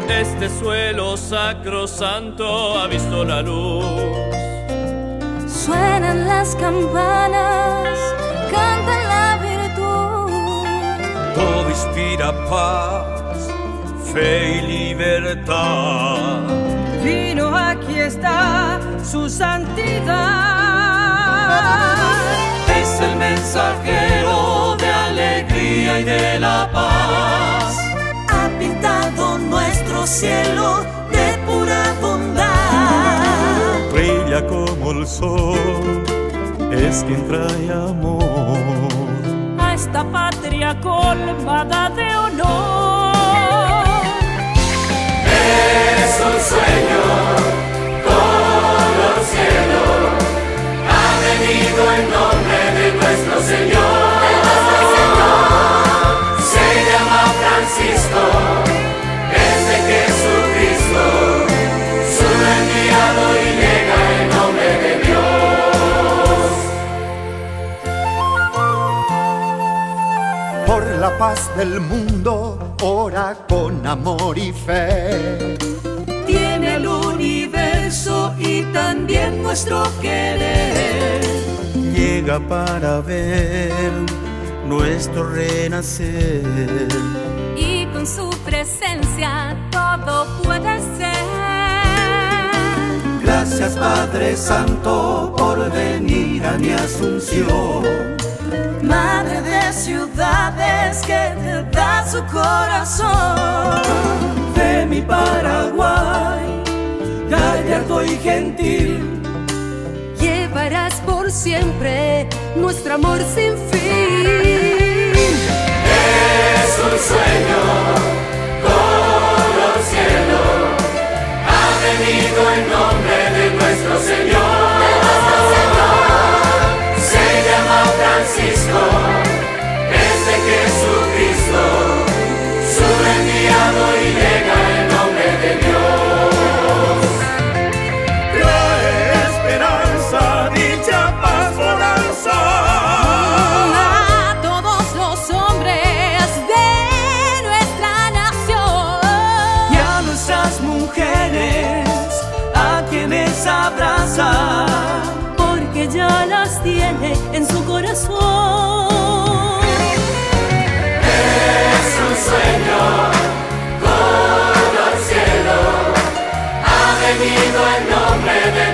Este suelo sacrosanto ha visto la luz. Suenan las campanas, canta la virtud. Todo inspira paz, fe y libertad. Vino, aquí está su santidad. Es el mensajero de alegría y de la paz. Ha pintado nuestro cielo de pura bondad. Brilla como el sol, es quien trae amor A esta patria colmada de honor. Es un sueño, color cielo, ha venido en nombre de nuestro Señor. Se llama Francisco, es de Jesucristo, su enviado y llega en nombre de Dios. Por la paz del mundo, ora con amor y fe. Tiene el universo y también nuestro querer. llega para ver nuestro renacer. Y con su presencia todo puede ser. Gracias Padre Santo por venir a mi asunción. Madre de ciudades que te da su corazón. De mi Paraguay, gallardo y gentil, Llevarás por siempre nuestro amor sin fin. Es un sueño, color cielo, ha venido en nombre de nuestro Señor. Se llama Francisco, es de Jesucristo, su enviado y llega en nombre de Dios. Trae esperanza, dicha, paz, bonanza. A todos los hombres de nuestra nación. Y a nuestras mujeres, a quienes abraza, Porque ya las tiene en su corazón. Es un sueño, color cielo, ha venido en nombre de